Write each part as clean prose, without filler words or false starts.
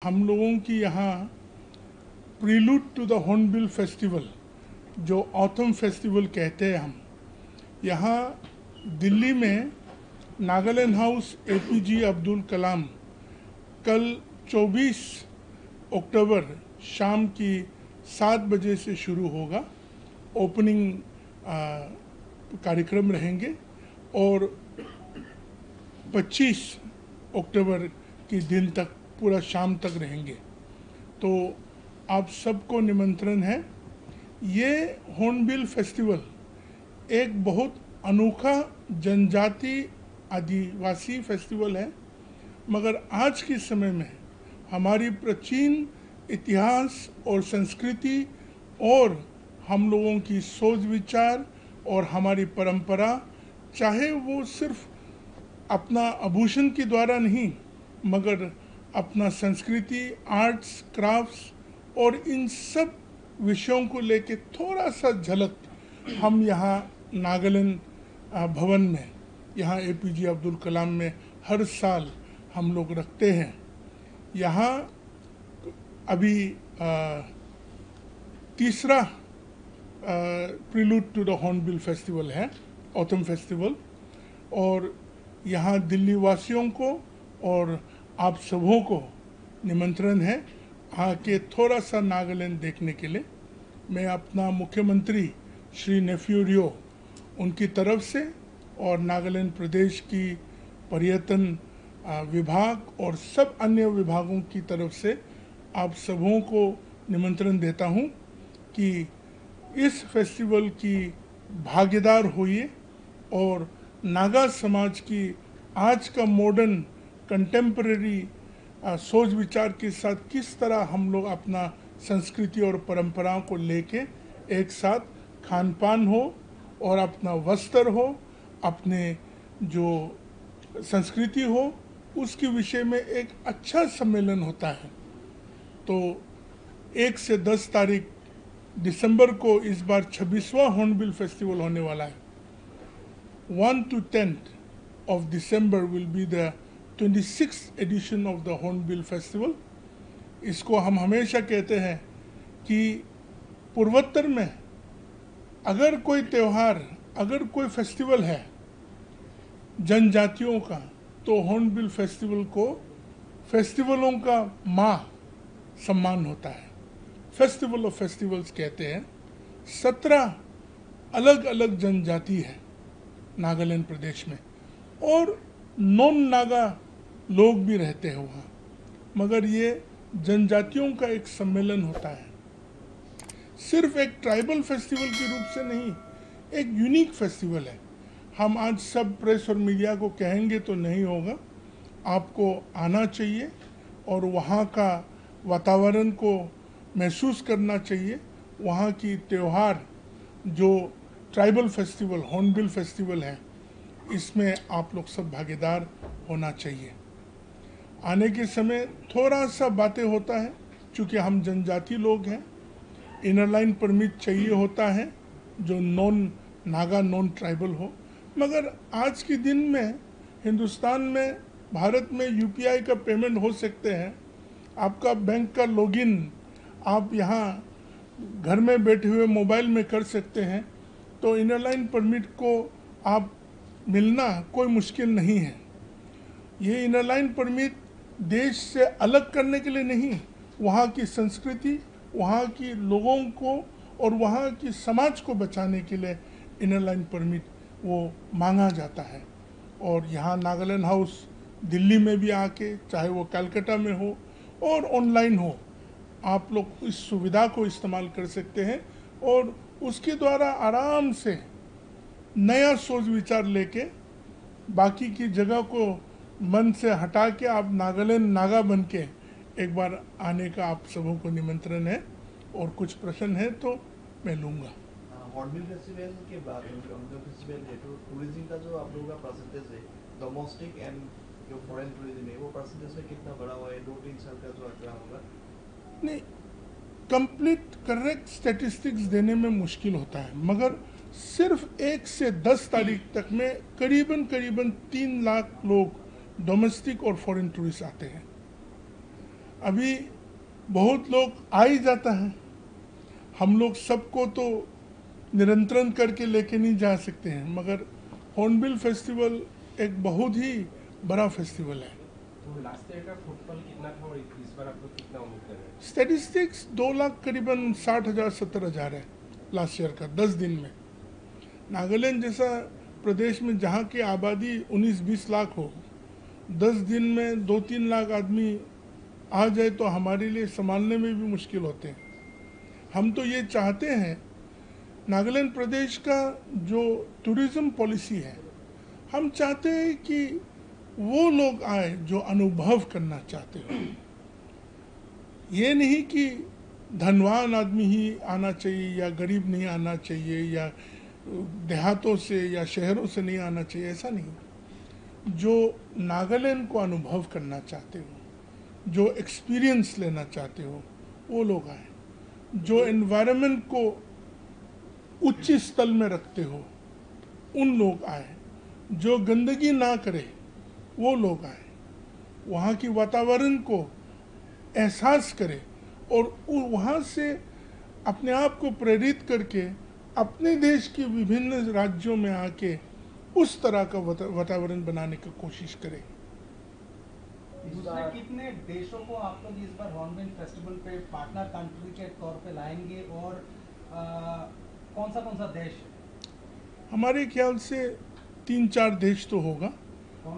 हम लोगों की यहाँ prelude to the Hornbill festival, जो ऑटम फेस्टिवल कहते हैं हम, यहाँ दिल्ली में नागालैंड हाउस एपीजे अब्दुल कलाम कल 24 अक्टूबर शाम की 7 बजे से शुरू होगा। ओपनिंग कार्यक्रम रहेंगे और 25 अक्टूबर के दिन तक पूरा शाम तक रहेंगे। तो आप सबको निमंत्रण है। ये हॉर्नबिल फेस्टिवल एक बहुत अनोखा जनजाति आदिवासी फेस्टिवल है, मगर आज के समय में हमारी प्राचीन इतिहास और संस्कृति और हम लोगों की सोच विचार और हमारी परंपरा, चाहे वो सिर्फ अपना आभूषण के द्वारा नहीं, मगर अपना संस्कृति, आर्ट्स, क्राफ्ट्स और इन सब विषयों को लेके थोड़ा सा झलक हम यहाँ नागालैंड भवन में, यहाँ एपीजे अब्दुल कलाम में हर साल हम लोग रखते हैं। यहाँ अभी तीसरा prelude to the Hornbill festival है, ऑटम फेस्टिवल, और यहाँ दिल्ली वासियों को और आप सबों को निमंत्रण है आके थोड़ा सा नागालैंड देखने के लिए। मैं अपना मुख्यमंत्री श्री नेफ्यू रियो उनकी तरफ से और नागालैंड प्रदेश की पर्यटन विभाग और सब अन्य विभागों की तरफ से आप सबों को निमंत्रण देता हूँ कि इस फेस्टिवल की भागीदार होइए और नागा समाज की आज का मॉडर्न कंटेम्परेरी सोच विचार के साथ किस तरह हम लोग अपना संस्कृति और परंपराओं को लेके एक साथ खान पान हो और अपना वस्त्र हो, अपने जो संस्कृति हो, उसके विषय में एक अच्छा सम्मेलन होता है। तो 1 से 10 तारीख दिसंबर को इस बार 26वां हॉर्नबिल फेस्टिवल होने वाला है। 1 to 10th of December will be the 26th edition of the Hornbill Festival। इसको हम हमेशा कहते हैं कि पूर्वोत्तर में अगर कोई त्यौहार, अगर कोई फेस्टिवल है जनजातियों का, तो हॉर्नबिल फेस्टिवल को फेस्टिवलों का माँ सम्मान होता है। फेस्टिवल ऑफ फेस्टिवल्स कहते हैं। 17 अलग अलग जनजाति है नागालैंड प्रदेश में और नॉन नागा लोग भी रहते हैं वहाँ, मगर ये जनजातियों का एक सम्मेलन होता है। सिर्फ एक ट्राइबल फेस्टिवल के रूप से नहीं, एक यूनिक फेस्टिवल है। हम आज सब प्रेस और मीडिया को कहेंगे तो नहीं होगा, आपको आना चाहिए और वहाँ का वातावरण को महसूस करना चाहिए। वहाँ की त्यौहार जो ट्राइबल फेस्टिवल हॉर्नबिल फेस्टिवल है, इसमें आप लोग सब भागीदार होना चाहिए। आने के समय थोड़ा सा बातें होता है, चूँकि हम जनजाति लोग हैं, इनर लाइन परमिट चाहिए होता है जो नॉन नागा नॉन ट्राइबल हो, मगर आज के दिन में हिंदुस्तान में, भारत में यूपीआई का पेमेंट हो सकते हैं। आपका बैंक का लॉगिन आप यहाँ घर में बैठे हुए मोबाइल में कर सकते हैं, तो इनर लाइन परमिट को आप मिलना कोई मुश्किल नहीं है। ये इनर लाइन परमिट देश से अलग करने के लिए नहीं, वहाँ की संस्कृति, वहाँ की लोगों को और वहाँ की समाज को बचाने के लिए इनर लाइन परमिट वो मांगा जाता है। और यहाँ नागालैंड हाउस दिल्ली में भी आके, चाहे वो कलकत्ता में हो और ऑनलाइन हो, आप लोग इस सुविधा को इस्तेमाल कर सकते हैं और उसके द्वारा आराम से नया सोच विचार लेके बाकी की जगह को मन से हटा के आप नागालैंड नागा बन के एक बार आने का आप सबों को निमंत्रण है। और कुछ प्रश्न है तो मैं लूँगा। हॉर्नबिल फेस्टिवल के बाद जो फेस्टिवल है, तो टूरिज्म का जो आप लोगों का परसेंटेज है, डोमेस्टिक एंड जो फॉरेन टूरिज्म है, वो परसेंटेज में कितना बढ़ा हुआ है 2-3 साल का जो आंकड़ा होगा? नहीं, कंप्लीट करेक्ट स्टैटिस्टिक्स देने में मुश्किल होता है, मगर सिर्फ 1 से 10 तारीख तक में करीबन 3 लाख लोग डोमेस्टिक और फॉरेन टूरिस्ट आते हैं। अभी बहुत लोग आ ही जाता है, हम लोग सबको तो निरंतरण करके लेके नहीं जा सकते हैं, मगर हॉर्नबिल फेस्टिवल एक बहुत ही बड़ा फेस्टिवल है। तो लास्ट ईयर का फुटफॉल कितना था और इस बार आप लोग कितना उम्मीद कर रहे हैं? स्टैटिस्टिक्स 2 लाख करीबन 60,000 70,000 है लास्ट ईयर का 10 दिन में। नागालैंड जैसा प्रदेश में जहाँ की आबादी 19-20 लाख हो, 10 दिन में 2-3 लाख आदमी आ जाए तो हमारे लिए संभालने में भी मुश्किल होते हैं। हम तो ये चाहते हैं, नागालैंड प्रदेश का जो टूरिज्म पॉलिसी है, हम चाहते हैं कि वो लोग आए जो अनुभव करना चाहते हो। ये नहीं कि धनवान आदमी ही आना चाहिए या गरीब नहीं आना चाहिए या देहातों से या शहरों से नहीं आना चाहिए, ऐसा नहीं। जो नागालैंड को अनुभव करना चाहते हो, जो एक्सपीरियंस लेना चाहते हो, वो लोग आए। जो एनवायरनमेंट को उच्च स्तर में रखते हो, उन लोग आए। जो गंदगी ना करे, वो लोग आए। वहाँ की वातावरण को एहसास करे और वहाँ से अपने आप को प्रेरित करके अपने देश के विभिन्न राज्यों में आके उस तरह का वातावरण बनाने की कोशिश करें। दूसरे कितने देशों को आप लोग इस बार हॉर्नबिल फेस्टिवल पे पार्टनर कंट्री के तौर पे लाएंगे और कौन सा देश? हमारे ख्याल से 3-4 देश तो होगा।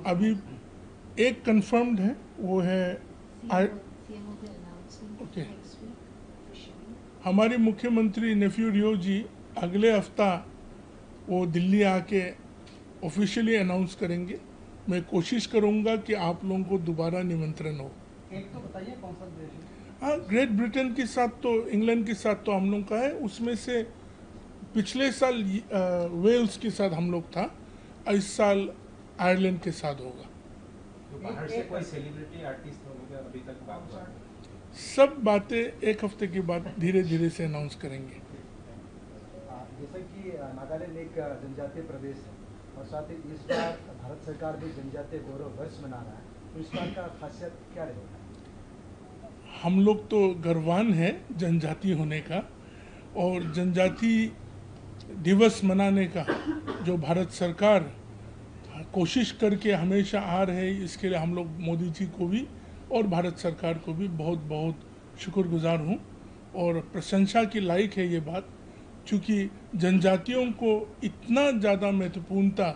अभी एक कंफर्म्ड है, वो है ओके। हमारे मुख्यमंत्री नेफ्यू रियो जी अगले हफ्ता वो दिल्ली आके ऑफिशियली अनाउंस करेंगे। मैं कोशिश करूंगा कि आप लोगों को दोबारा निमंत्रण हो। एक तो बताइए कौन सा देश है? हाँ, ग्रेट ब्रिटेन के साथ तो, इंग्लैंड के साथ तो हम लोग का है। उसमें से पिछले साल वेल्स के साथ हम लोग था, इस साल आयरलैंड के साथ होगा। तो बाहर से कोई सेलिब्रिटी आर्टिस्ट होने का अभी तक बात हुआ? सब बातें एक हफ्ते के बाद धीरे धीरे से अनाउंस करेंगे। जैसा कि नागालैंड एक जनजातीय प्रदेश है और साथ ही इस बार भारत सरकार भी जनजातीय गौरव वर्ष मना रहा है, तो इस बार का खासियत क्या रहेगा? हम लोग तो गर्वान हैं जनजाति होने का, और जनजाति दिवस मनाने का जो भारत सरकार कोशिश करके हमेशा आ रहे, इसके लिए हम लोग मोदी जी को भी और भारत सरकार को भी बहुत बहुत शुक्रगुजार हूँ। और प्रशंसा की लायक है ये बात, क्योंकि जनजातियों को इतना ज़्यादा महत्वपूर्णता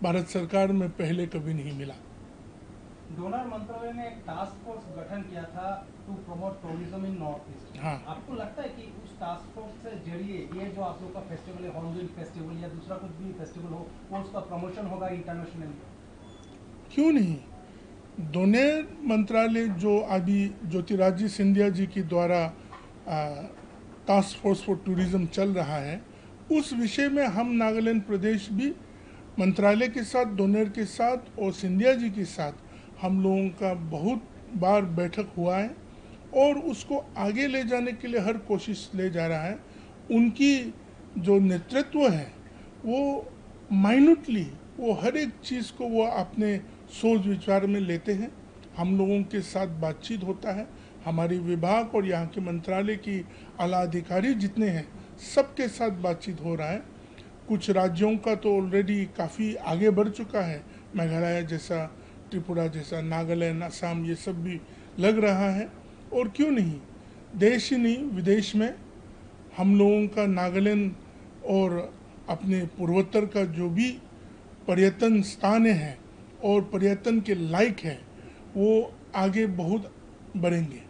भारत सरकार में पहले कभी नहीं मिला। डोनर मंत्रालय ने एक टास्क फोर्स गठन किया था to promote tourism in north east. हाँ। आपको लगता है कि उस टास्क फोर्स से जरिए ये जो आप लोग का फेस्टिवल है, हॉर्नबिल फेस्टिवल या दूसरा कुछ भी फेस्टिवल हो, वो उसका प्रमोशन होगा इंटरनेशनली? क्यों नहीं। डोनर मंत्रालय जो अभी ज्योतिरादित्य सिंधिया जी के द्वारा टास्क फोर्स फॉर टूरिज्म चल रहा है, उस विषय में हम नागालैंड प्रदेश भी मंत्रालय के साथ, डोनर के साथ और सिंधिया जी के साथ हम लोगों का बहुत बार बैठक हुआ है और उसको आगे ले जाने के लिए हर कोशिश ले जा रहा है। उनकी जो नेतृत्व है वो माइन्यूटली, वो हर एक चीज़ को वो अपने सोच विचार में लेते हैं। हम लोगों के साथ बातचीत होता है, हमारी विभाग और यहाँ के मंत्रालय की आला अधिकारी जितने हैं सबके साथ बातचीत हो रहा है। कुछ राज्यों का तो ऑलरेडी काफ़ी आगे बढ़ चुका है, मेघालय जैसा, त्रिपुरा जैसा, नागालैंड, असम, ये सब भी लग रहा है। और क्यों नहीं, देश ही नहीं विदेश में हम लोगों का नागालैंड और अपने पूर्वोत्तर का जो भी पर्यटन स्थान हैं और पर्यटन के लायक है, वो आगे बहुत बढ़ेंगे।